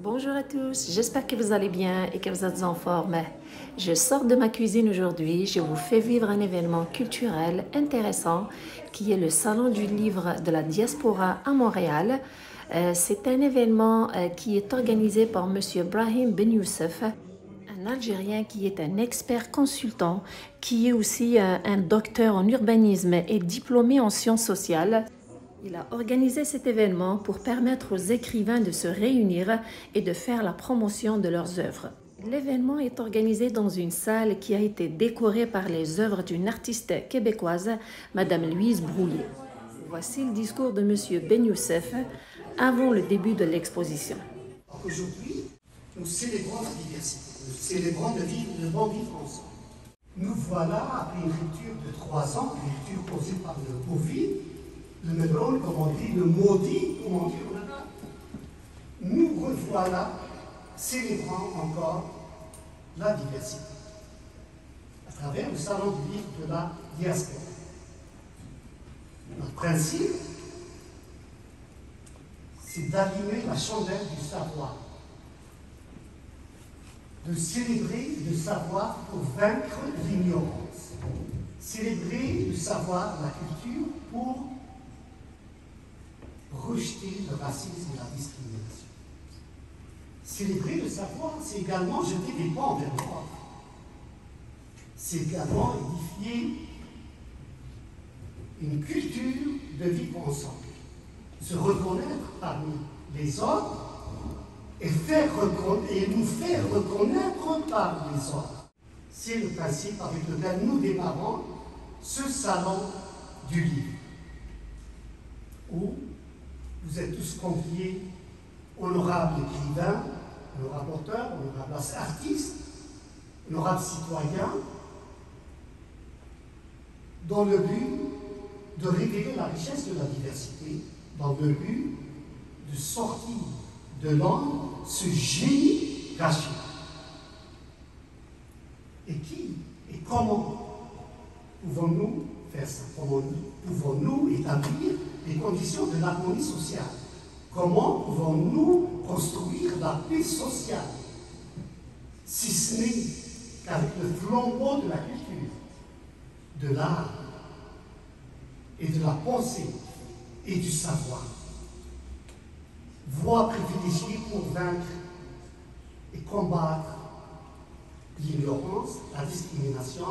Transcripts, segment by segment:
Bonjour à tous, j'espère que vous allez bien et que vous êtes en forme. Je sors de ma cuisine aujourd'hui, je vous fais vivre un événement culturel intéressant qui est le Salon du Livre de la Diaspora à Montréal. C'est un événement qui est organisé par M. Brahim Ben Youssef, un Algérien qui est un expert consultant, qui est aussi un docteur en urbanisme et diplômé en sciences sociales. Il a organisé cet événement pour permettre aux écrivains de se réunir et de faire la promotion de leurs œuvres. L'événement est organisé dans une salle qui a été décorée par les œuvres d'une artiste québécoise, Madame Louise Brouillet. Voici le discours de M. Ben Youssef avant le début de l'exposition. Aujourd'hui, nous célébrons la diversité, nous célébrons le bon vivre ensemble. Nous voilà, après une rupture de 3 ans, une rupture causée par le Covid, le Medron, comme on dit, le maudit, comme on dit en arabe. Nous revoilà célébrant encore la diversité à travers le Salon du Livre de la Diaspora. Notre principe, c'est d'allumer la chandelle du savoir, de célébrer le savoir pour vaincre l'ignorance, célébrer le savoir, la culture pour rejeter le racisme et la discrimination. Célébrer le savoir, c'est également jeter des pans vers l'or. C'est également édifier une culture de vivre ensemble, se reconnaître parmi les autres et nous faire reconnaître par les autres. C'est le principe avec lequel nous démarrons ce salon du livre, où vous êtes tous conviés, honorables écrivains, honorables auteurs, honorables artistes, honorables citoyens, dans le but de révéler la richesse de la diversité, dans le but de sortir de l'homme ce génie caché. Et qui et comment pouvons-nous faire ça? Comment pouvons-nous établir les conditions de l'harmonie sociale? Comment pouvons-nous construire la paix sociale, si ce n'est qu'avec le flambeau de la culture, de l'art et de la pensée et du savoir? Voie privilégiée pour vaincre et combattre l'ignorance, la discrimination,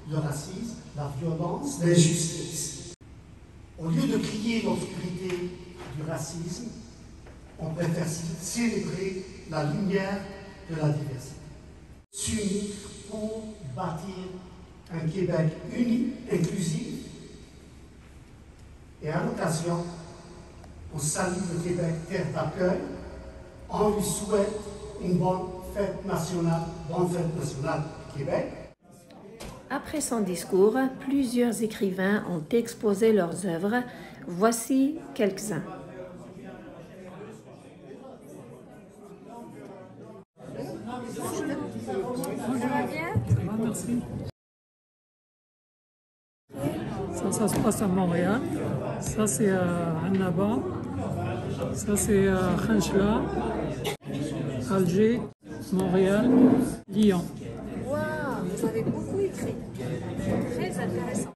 le racisme, la violence, l'injustice. Au lieu de crier l'obscurité du racisme, on préfère célébrer la lumière de la diversité. S'unir pour bâtir un Québec uni, inclusif. Et à l'occasion, on salue le Québec, terre d'accueil. On lui souhaite une bonne fête nationale du Québec. Après son discours, plusieurs écrivains ont exposé leurs œuvres. Voici quelques-uns. Merci. Ça se passe à Montréal. Ça, c'est à Annaba. Ça, c'est à Khanchla, Alger, Montréal, Lyon. Waouh, vous avez beaucoup écrit. Très intéressant.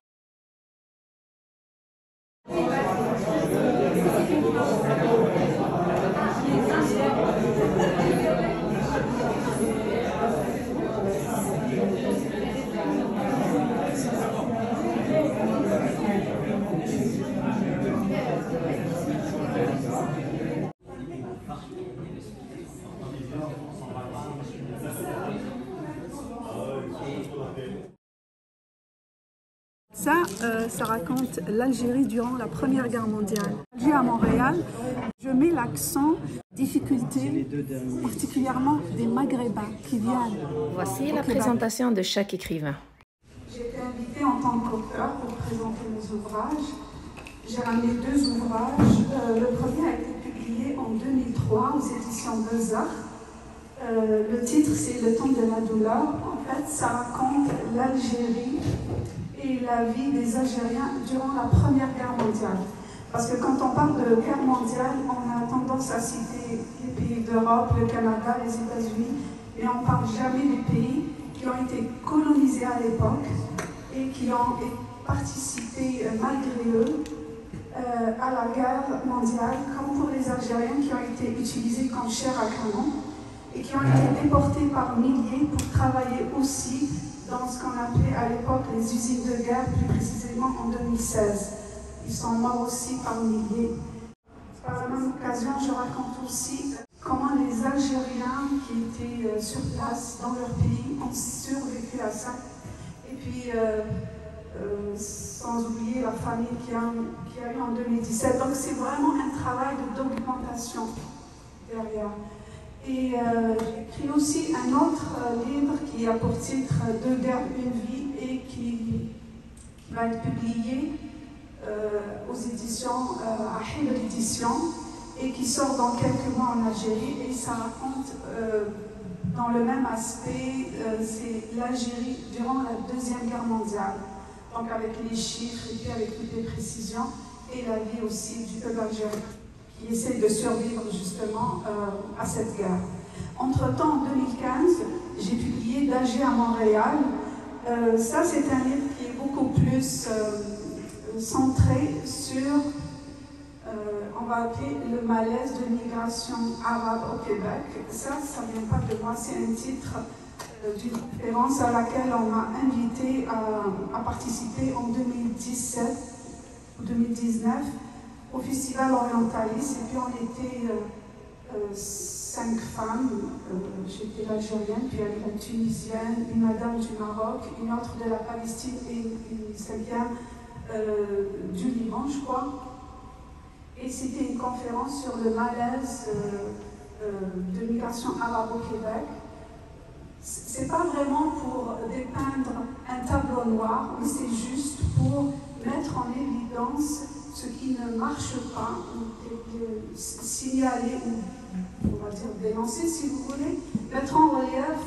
Ça raconte l'Algérie durant la Première Guerre mondiale. Alger à Montréal, je mets l'accent difficultés, particulièrement des Maghrébins qui viennent. Voici la présentation de chaque écrivain. J'ai été invitée en tant qu'auteur pour présenter mes ouvrages. J'ai ramené 2 ouvrages. Le premier a été publié en 2003 aux éditions Beaux-Arts. Le titre, c'est Le temps de la douleur. En fait, ça raconte l'Algérie et la vie des Algériens durant la Première Guerre mondiale. Parce que quand on parle de guerre mondiale, on a tendance à citer les pays d'Europe, le Canada, les États-Unis, mais on ne parle jamais des pays qui ont été colonisés à l'époque et qui ont participé malgré eux à la guerre mondiale, comme pour les Algériens qui ont été utilisés comme chair à canon et qui ont été déportés par milliers pour travailler aussi dans ce qu'on appelait à l'époque les usines de guerre, plus précisément en 2016. Ils sont morts aussi par milliers. Par la même occasion, je raconte aussi comment les Algériens qui étaient sur place dans leur pays ont survécu à ça. Et puis, sans oublier la famille qui a eu en 2017. Donc c'est vraiment un travail de documentation derrière. Et j'ai écrit aussi un autre livre qui a pour titre « Deux guerres, une vie » et qui va être publié aux éditions, à Hil l'édition, et qui sort dans quelques mois en Algérie. Et ça raconte dans le même aspect, c'est l'Algérie durant la Deuxième Guerre mondiale. Donc avec les chiffres et puis avec toutes les précisions, et la vie aussi du peuple algérien qui essaie de survivre justement à cette guerre. Entre-temps, en 2015, j'ai publié d'Alger à Montréal. Ça, c'est un livre qui est beaucoup plus centré sur, on va appeler le malaise de migration arabe au Québec. Ça ne vient pas de moi, c'est un titre d'une conférence à laquelle on m'a invité à participer en 2017 ou 2019 au Festival Orientalis. Et puis on était 5 femmes. J'étais l'Algérienne, puis une Tunisienne, une madame du Maroc, une autre de la Palestine et une cinquième du Liban, je crois. Et c'était une conférence sur le malaise de migration arabe au Québec. C'est pas vraiment pour dépeindre un tableau noir, mais c'est juste pour mettre en évidence ce qui ne marche pas, ou signaler, ou on va dire dénoncer si vous voulez, mettre en relief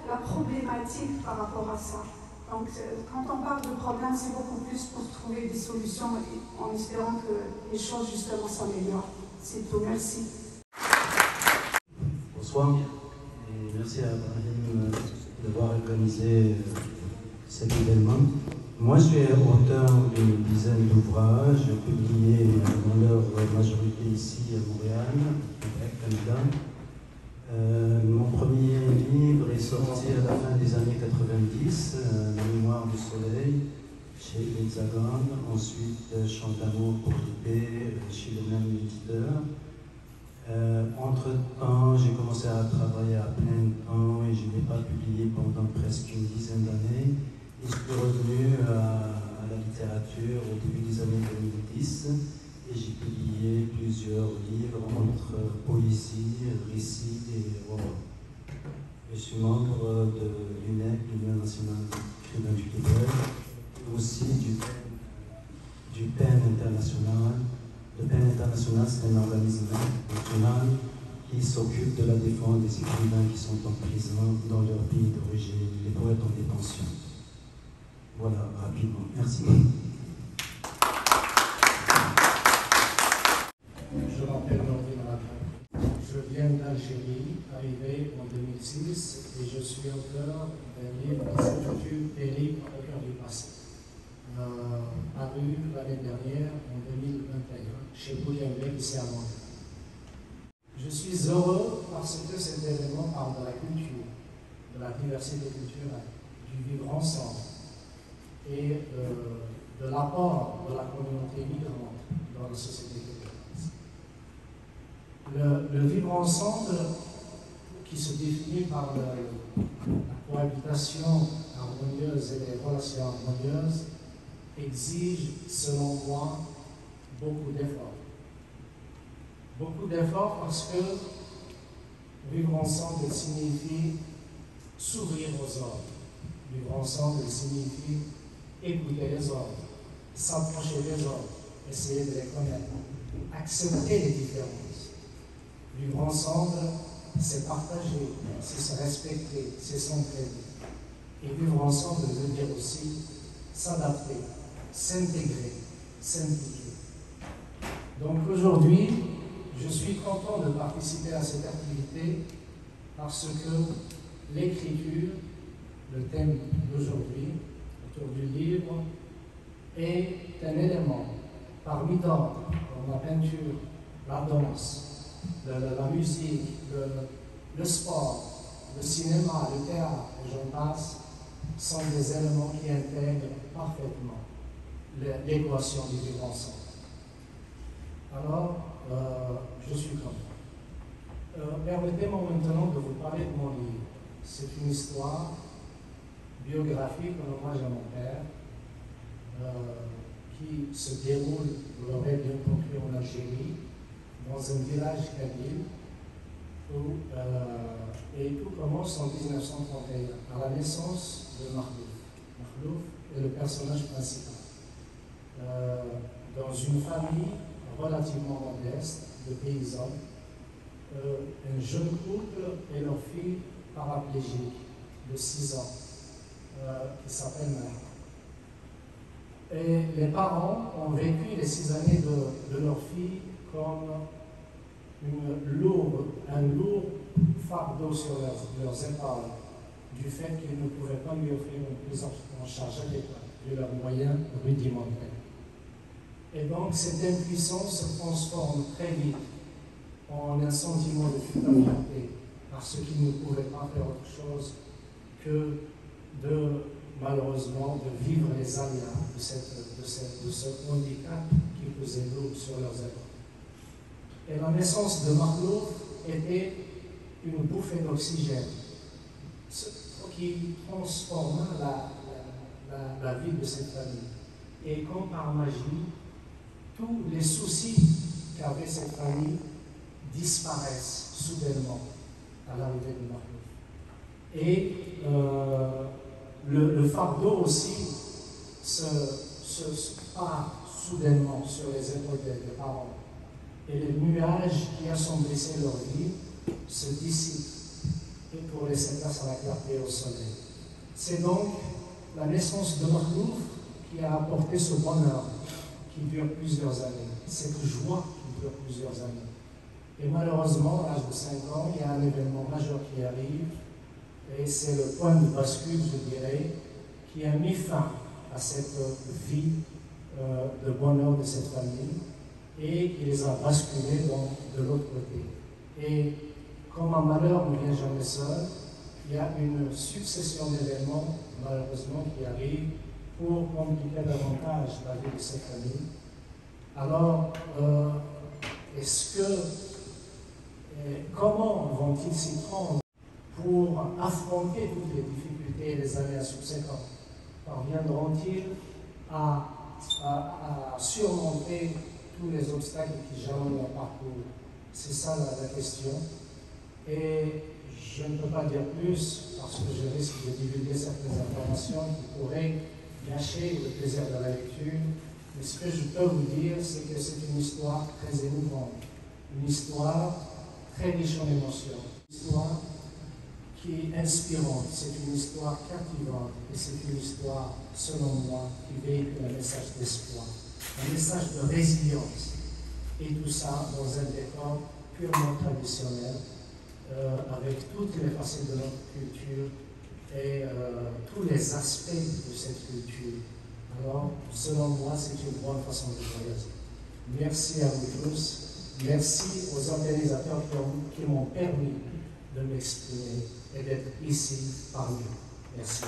la problématique par rapport à ça. Donc quand on parle de problème, c'est beaucoup plus pour trouver des solutions en espérant que les choses justement s'améliorent. C'est tout, merci. Bonsoir. Merci à Brahim d'avoir organisé cet événement. Moi, je suis auteur d'une dizaine d'ouvrages publiés dans leur majorité ici à Montréal, au Canada. Mon premier livre est sorti à la fin des années 90, La mémoire du soleil, chez Hexagone. Ensuite, Chant d'amour pour l'épée, chez le même éditeur. Entre-temps, j'ai commencé à travailler à plein temps et je n'ai pas publié pendant presque une dizaine d'années. Et je suis revenu à la littérature au début des années 2010 et j'ai publié plusieurs livres entre poésie, récits et romans. Je suis membre de l'UNEC, l'Union nationale d'écrivains du Québec, et aussi du PEN international. Le PEN international, c'est un organisme national qui s'occupe de la défense des écrivains qui sont en prison dans leur pays d'origine, les poètes en détention. Voilà, rapidement. Merci. Je m'appelle Nordin Raton. Je viens d'Algérie, arrivé en 2006, et je suis auteur d'un livre qui s'intitule Périple au cœur du passé, paru l'année dernière, en 2021, chez Bouillon-Bec, ici à Montréal. Je suis heureux parce que cet événement parle de la culture, de la diversité culturelle, du vivre ensemble et de l'apport de la communauté migrante dans la société québécoise. Le vivre ensemble, qui se définit par la cohabitation harmonieuse et les relations harmonieuses, exige, selon moi, beaucoup d'efforts. Beaucoup d'efforts parce que vivre ensemble signifie s'ouvrir aux autres. Vivre ensemble signifie écouter les autres, s'approcher des autres, essayer de les connaître, accepter les différences. Vivre ensemble, c'est partager, c'est se respecter, c'est s'entraider. Et vivre ensemble veut dire aussi s'adapter, s'intégrer, s'impliquer. Donc aujourd'hui, je suis content de participer à cette activité parce que l'écriture, le thème d'aujourd'hui, autour du livre, est un élément parmi d'autres, comme la peinture, la danse, la musique, le sport, le cinéma, le théâtre, et j'en passe, sont des éléments qui intègrent parfaitement l'équation du vivre ensemble. Alors, je suis content. Permettez-moi maintenant de vous parler de mon livre. C'est une histoire biographique en hommage à mon père, qui se déroule, vous l'aurez bien compris, en Algérie, dans un village kabyle, et tout commence en 1931, à la naissance de Makhlouf. Makhlouf est le personnage principal. Dans une famille relativement modeste, de paysans, un jeune couple et leur fille paraplégique de 6 ans, qui s'appelle Mère. Et les parents ont vécu les 6 années de leur fille comme un lourd fardeau sur leurs épaules, du fait qu'ils ne pouvaient pas lui offrir une prise en charge adéquate de leurs moyens rudimentaires. Et donc cette impuissance se transforme très vite en un sentiment de culpabilité, parce qu'ils ne pouvaient pas faire autre chose que malheureusement, de vivre les aléas de ce handicap qui pesait lourd sur leurs épaules. Et la naissance de Makhlouf était une bouffée d'oxygène qui transforma la vie de cette famille. Et comme par magie, tous les soucis qu'avait cette famille disparaissent soudainement à l'arrivée de Makhlouf. Et le fardeau aussi se part soudainement sur les épaules des parents. Et les nuages qui assombrissait leur vie se dissipent et pour laisser place à la clarté et au soleil. C'est donc la naissance de Makhlouf qui a apporté ce bonheur qui dure plusieurs années, cette joie qui dure plusieurs années. Et malheureusement, à l'âge de 5 ans, il y a un événement majeur qui arrive, et c'est le point de bascule, je dirais, qui a mis fin à cette vie de bonheur de cette famille et qui les a basculés de l'autre côté. Et comme un malheur ne vient jamais seul, il y a une succession d'événements, malheureusement, qui arrivent pour compliquer davantage la vie de cette famille. Alors, comment vont-ils s'y prendre pour affronter toutes les difficultés et les aléas subséquents? Parviendront-ils à surmonter tous les obstacles qui jalonnent leur parcours? C'est ça la question. Et je ne peux pas dire plus parce que je risque de divulguer certaines informations qui pourraient gâcher le plaisir de la lecture. Mais ce que je peux vous dire, c'est que c'est une histoire très émouvante, une histoire très riche en émotions, une histoire qui est inspirante, c'est une histoire captivante et c'est une histoire, selon moi, qui véhicule un message d'espoir, un message de résilience. Et tout ça dans un décor purement traditionnel, avec toutes les facettes de notre culture et tous les aspects de cette culture. Alors, selon moi, c'est une bonne façon de voyager. Merci à vous tous. Merci aux organisateurs qui m'ont permis de m'exprimer et d'être ici parmi vous. Merci.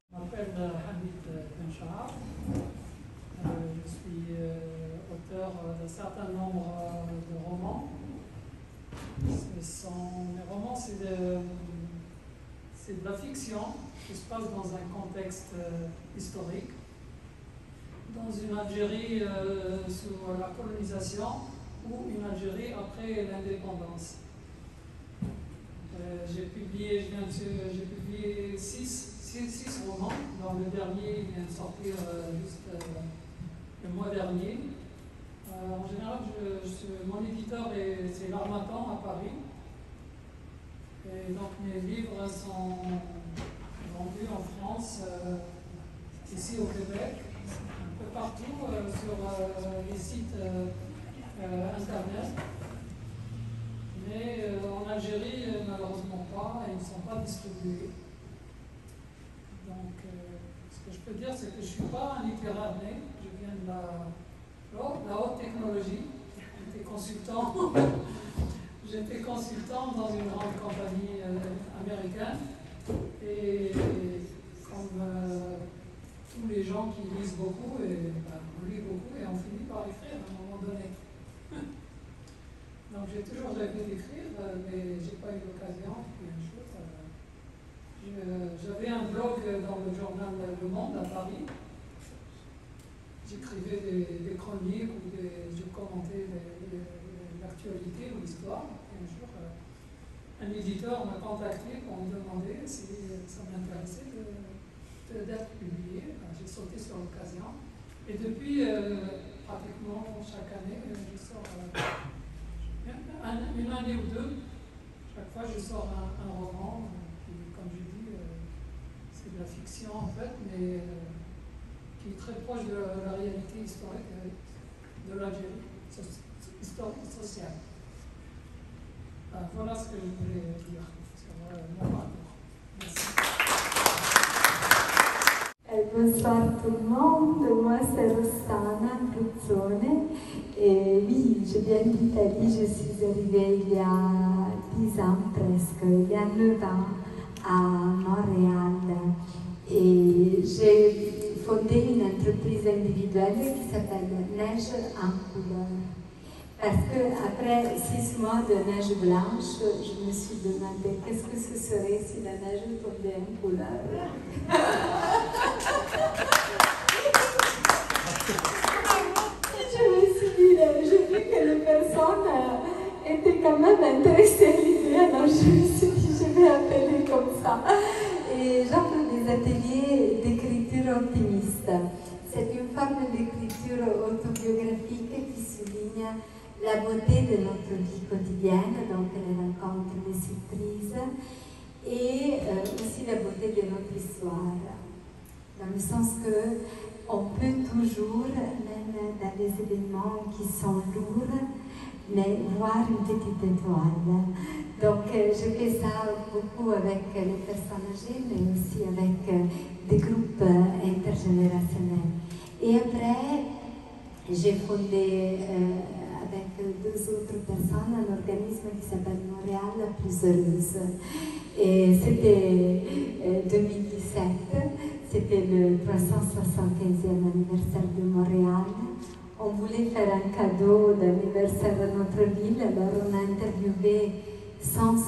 Je m'appelle Hamid Benchar. Je suis auteur d'un certain nombre de romans. Mes romans, c'est de la fiction qui se passe dans un contexte historique, dans une Algérie sous la colonisation ou une Algérie après l'indépendance. J'ai publié 6 romans, dont le dernier vient de sortir juste le mois dernier. En général, mon éditeur, c'est l'Harmattan à Paris. Et donc mes livres sont vendus en France, ici au Québec, un peu partout sur les sites internet. Mais en Algérie, malheureusement pas, et ils ne sont pas distribués. Donc, ce que je peux dire, c'est que je ne suis pas un littéraire né, je viens de la haute technologie. J'étais consultant dans une grande compagnie américaine, et comme tous les gens qui lisent beaucoup, on lit beaucoup et on finit par écrire à un moment donné. Donc j'ai toujours rêvé d'écrire, mais je n'ai pas eu l'occasion. J'avais un blog dans le journal Le Monde à Paris. J'écrivais des chroniques ou je commentais l'actualité ou l'histoire. Un jour, un éditeur m'a contacté pour me demander si ça m'intéressait d'être publié. J'ai sauté sur l'occasion. Et depuis, pratiquement chaque année, je sors une année ou deux. Chaque fois, je sors un roman qui, comme je dis, c'est de la fiction en fait, mais qui est très proche de la réalité historique de l'Algérie, historique et sociale. Voilà ce que je voulais dire sur mon parcours. Merci. Bonsoir tout le monde, moi c'est Rossana Bruzzone et oui, je viens d'Italie, je suis arrivée il y a 10 ans presque, il y a 9 ans à Montréal et j'ai fondé une entreprise individuelle qui s'appelle Neige en couleur. Parce qu'après 6 mois de neige blanche, je me suis demandé qu'est-ce que ce serait si la neige tombait en couleur. Je me suis dit, j'ai vu que les personnes étaient quand même intéressées à l'idée, alors je me suis dit, je vais appeler comme ça. Et j'offre des ateliers d'écriture optimiste. C'est une forme d'écriture autobiographique qui souligne la beauté de notre vie quotidienne, donc les rencontres, les surprises, et aussi la beauté de notre histoire. Dans le sens qu'on peut toujours, même dans des événements qui sont lourds, mais voir une petite étoile. Donc je fais ça beaucoup avec les personnes âgées, mais aussi avec des groupes intergénérationnels. Et après, j'ai fondé avec 2 autres personnes un organisme qui s'appelle Montréal la plus heureuse. Et c'était 2017, c'était le 375e anniversaire de Montréal. On voulait faire un cadeau d'anniversaire à notre ville, alors on a interviewé 150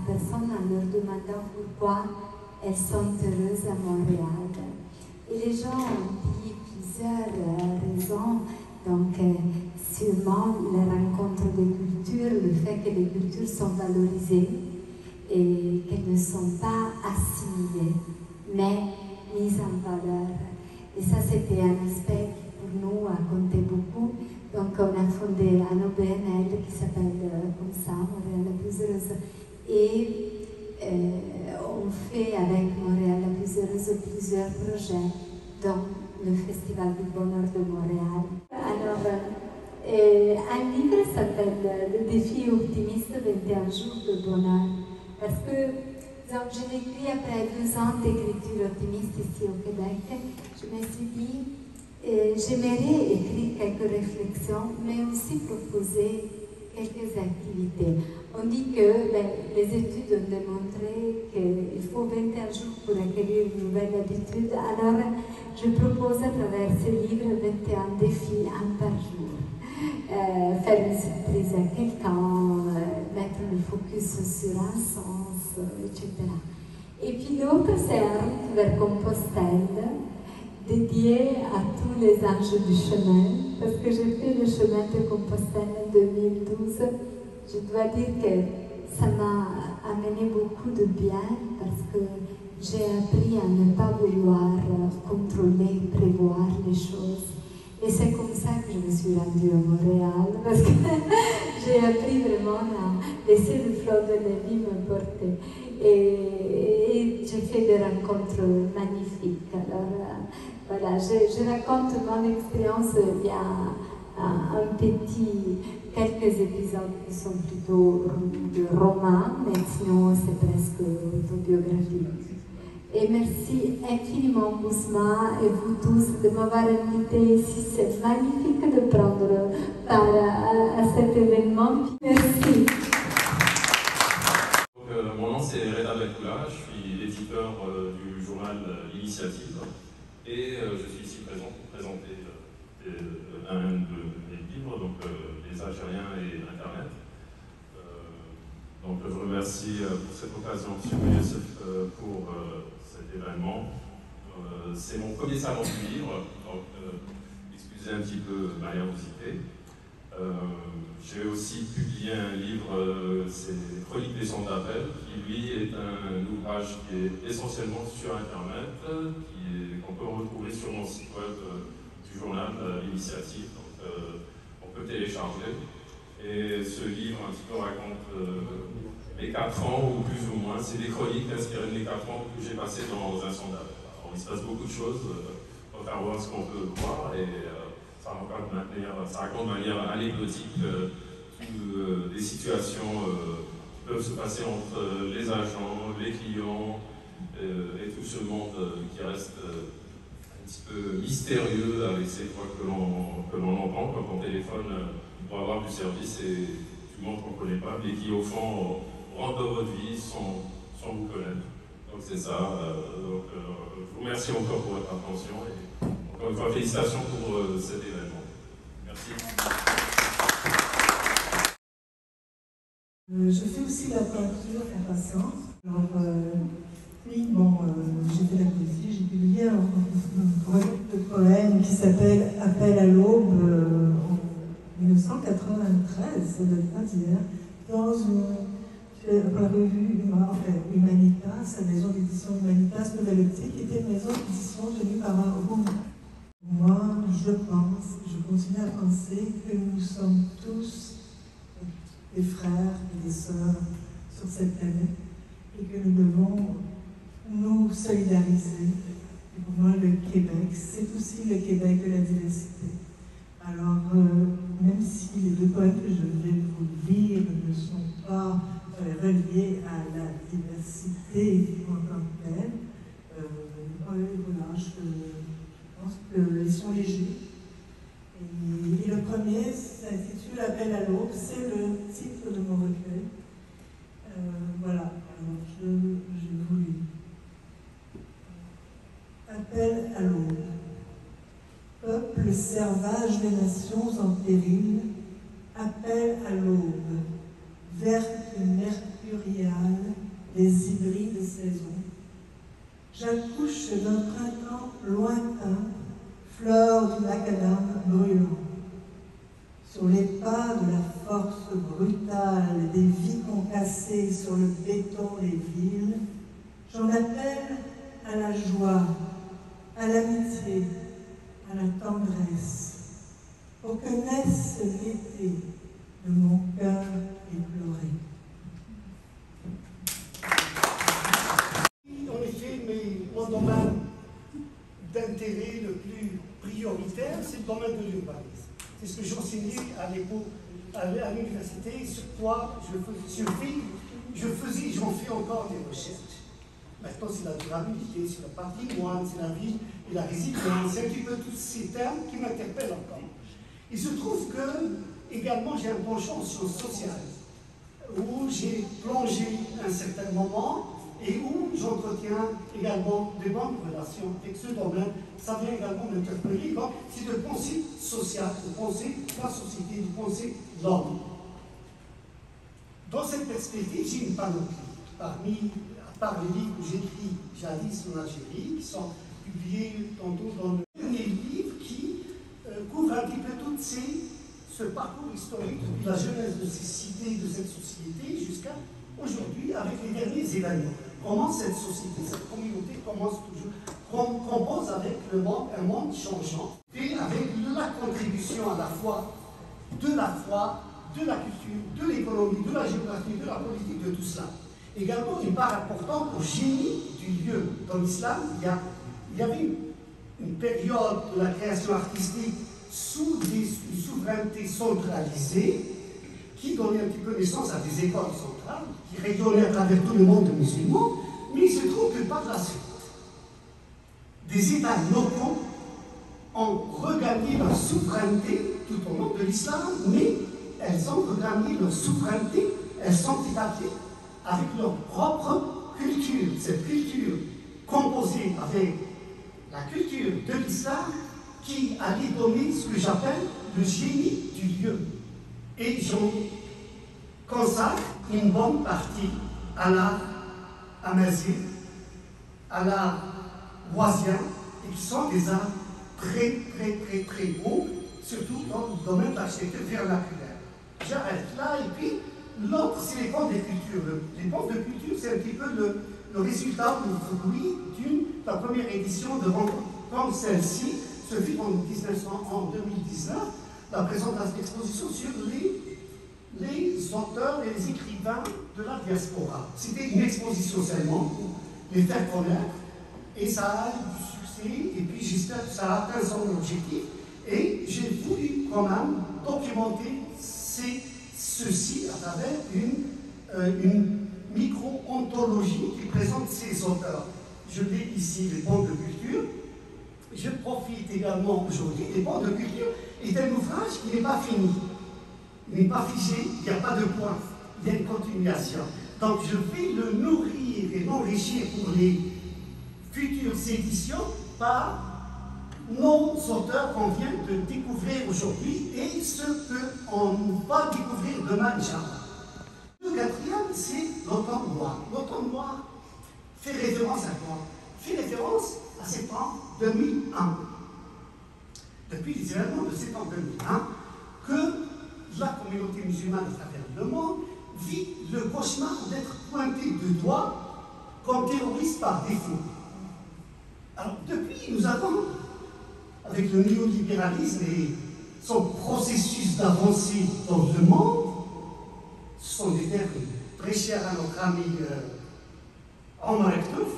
personnes en leur demandant pourquoi elles sont heureuses à Montréal. Et les gens ont dit plusieurs raisons. Donc, sûrement la rencontre des cultures, le fait que les cultures sont valorisées et qu'elles ne sont pas assimilées, mais mises en valeur. Et ça, c'était un aspect qui, pour nous, a compté beaucoup. Donc, on a fondé un OBNL qui s'appelle comme ça, Montréal la plus heureuse. Et on fait avec Montréal la plus heureuse plusieurs projets, dont le Festival du Bonheur de Montréal. Alors, un livre s'appelle Le défi optimiste 21 jours de bonheur. Parce que donc, je l'ai écrit après 2 ans d'écriture optimiste ici au Québec. Je me suis dit, j'aimerais écrire quelques réflexions, mais aussi proposer quelques activités. On dit que les études ont démontré qu'il faut 21 jours pour acquérir une nouvelle habitude. Alors, je propose à travers ce livre 21 défis, un par jour. Faire une surprise à quelqu'un, mettre le focus sur un sens, etc. Et puis l'autre, c'est un route vers Compostelle, dédié à tous les anges du chemin, parce que j'ai fait le chemin de Compostelle en 2012. Je dois dire que ça m'a amené beaucoup de bien, parce que j'ai appris à ne pas vouloir contrôler, prévoir les choses. Et c'est comme ça que je me suis rendue à Montréal, parce que j'ai appris vraiment à laisser le flot de la vie me porter. Et j'ai fait des rencontres magnifiques. Alors, Voilà, je raconte mon expérience il y a quelques épisodes qui sont plutôt de romans, mais sinon c'est presque autobiographique. Et merci infiniment, Bousma, et vous tous, de m'avoir invité ici. C'est magnifique de prendre part à cet événement. Merci. Mon nom c'est Reda Belkoula, je suis l'éditeur du journal L'Initiative et je suis ici présent pour présenter un de mes livres, donc Les Algériens et Internet. Donc je vous remercie pour cette occasion, M. Youssef, pour cet événement. C'est mon premier salon du livre, donc excusez un petit peu ma nervosité. J'ai aussi publié un livre, c'est Chroniques des centres d'appel, qui lui est un ouvrage qui est essentiellement sur Internet, qu'on peut retrouver sur mon site web du journal L'Initiative, donc on peut télécharger. Et ce livre un petit peu raconte mes 4 ans, ou plus ou moins, c'est des chroniques inspirées de mes 4 ans que j'ai passé dans un centre d'appel. Alors il se passe beaucoup de choses, on va faire voir ce qu'on peut voir, et ça raconte de manière anecdotique des situations qui peuvent se passer entre les agents, les clients et tout ce monde qui reste un petit peu mystérieux avec ces voix que l'on entend quand on téléphone pour avoir du service et du monde qu'on ne connaît pas, mais qui au fond rentrent dans votre vie sans vous connaître. Donc c'est ça. Je vous remercie encore pour votre attention et encore une fois félicitations pour cet événement. Merci. Je fais aussi la peinture en passant. Alors, oui, bon, j'ai fait la poésie, j'ai publié un recueil de poèmes qui s'appelle Appel à l'aube en 1993, ça doit être pas d'hier, dans la revue Humanitas, la maison d'édition Humanitas Nouvelle Optique, qui était une maison d'édition tenue par un Roumain. Moi, je continue à penser que nous sommes tous des frères et des sœurs sur cette planète et que nous devons nous solidariser. Et pour moi, le Québec, c'est aussi le Québec de la diversité. Alors, même si les 2 poèmes que je vais vous lire ne sont pas reliés à la diversité en tant que telle, voilà, je pense qu'ils sont légers. Et le premier s'intitule Appel à l'aube, c'est le titre de mon recueil. Voilà, alors je vous lis. Appel à l'aube. Peuple servage des nations en péril, appel à l'aube, verte mercuriale des hybrides saisons. J'accouche d'un printemps lointain, fleur du macadam brûlant. Sur les pas de la force brutale des vies concassées sur le béton des villes, j'en appelle à la joie, à l'amitié, à la tendresse, pour que naisse l'été de mon cœur éploré. En effet, mon domaine d'intérêt le plus prioritaire, c'est le domaine de l'urbanisme. C'est ce que j'enseignais à l'époque à l'université, sur quoi j'en fais encore des recherches. Maintenant, c'est la durabilité, c'est le patrimoine, c'est la vie et la résilience, c'est un petit peu tous ces termes qui m'interpellent encore. Il se trouve que, également, j'ai un penchant en sciences sociales, où j'ai plongé un certain moment et où j'entretiens également de bonnes relations avec ce domaine. Ça vient également m'interpeller, c'est de penser social, de penser la société, de penser l'homme. Dans cette perspective, j'ai une panoplie. À part les livres que j'écris jadis en Algérie, qui sont publiés tantôt dans le dernier livre qui couvre un petit peu tout ce parcours historique depuis la genèse de ces cités, de cette société, jusqu'à aujourd'hui, avec les derniers événements. Comment cette société, cette communauté compose avec le monde, un monde changeant, et avec la contribution à la fois de la foi, de la culture, de l'économie, de la géographie, de la politique, de tout cela. Également, une part importante au génie du lieu. Dans l'islam, il y avait une période de la création artistique sous une souveraineté centralisée qui donnait un petit peu naissance à des écoles centrales qui rayonnaient à travers tout le monde musulman, mais il se trouve que par la suite, des États locaux ont regagné leur souveraineté tout au long de l'islam, mais elles ont regagné leur souveraineté, elles sont établies avec leur propre culture, cette culture composée avec la culture de l'islam qui allait donner ce que j'appelle le génie du lieu. Et j'en consacre une bonne partie à l'art amazigh, à l'art voisien, et qui sont des arts très beaux, surtout dans le domaine de l'architecture vernaculaire. J'arrête là, et puis l'autre, c'est les ponts de culture. Les ponts de culture, c'est un petit peu le résultat ou le fruit de la première édition de rencontre comme celle-ci. Ce fut en 2019, la présentation d'exposition sur les auteurs et les écrivains de la diaspora. C'était une exposition seulement pour les faire connaître, et ça a eu du succès, et puis j'espère que ça a atteint son objectif. Et j'ai voulu quand même documenter ceci à travers une micro-ontologie qui présente ces auteurs. Je l'ai ici, les ponts de culture. Je profite également aujourd'hui des ponts de culture est un ouvrage qui n'est pas fini. Il n'est pas figé, il n'y a pas de point, il y a une continuation. Donc je vais le nourrir et l'enrichir pour les futures éditions par nos auteurs qu'on vient de découvrir aujourd'hui et ce qu'on va découvrir demain, Inch'Allah. Le quatrième, c'est l'automne noir. L'automne noir fait référence à quoi? Fait référence à septembre 2001. Depuis les événements de septembre 2001, que la communauté musulmane à travers le monde vit le cauchemar d'être pointé de doigt comme terroriste par défaut. Alors depuis, nous avons, avec le néolibéralisme et son processus d'avancée dans le monde, ce sont des termes très chers à notre ami Omar Ektouf,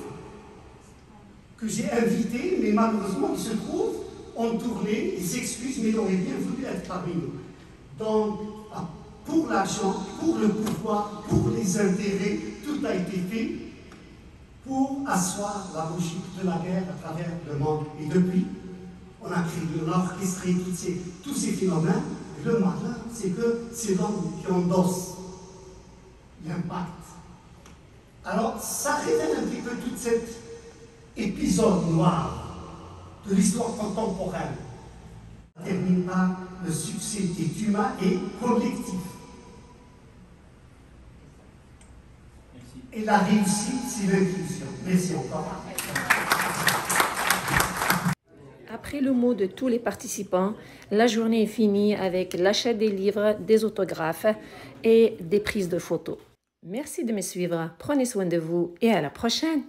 que j'ai invité, mais malheureusement il se trouve en tournée, il s'excuse, mais il aurait bien voulu être parmi nous. Donc, pour l'argent, pour le pouvoir, pour les intérêts, tout a été fait pour asseoir la logique de la guerre à travers le monde. Et depuis, on a créé, on a orchestré tous ces phénomènes. Et le malheur, c'est que c'est l'homme qui endosse l'impact. Alors, ça révèle un petit peu tout cet épisode noir de l'histoire contemporaine. Ça termine par le succès est humain et collectif. Merci. Et la réussite, c'est l'inclusion. Merci encore. Après le mot de tous les participants, la journée est finie avec l'achat des livres, des autographes et des prises de photos. Merci de me suivre, prenez soin de vous et à la prochaine.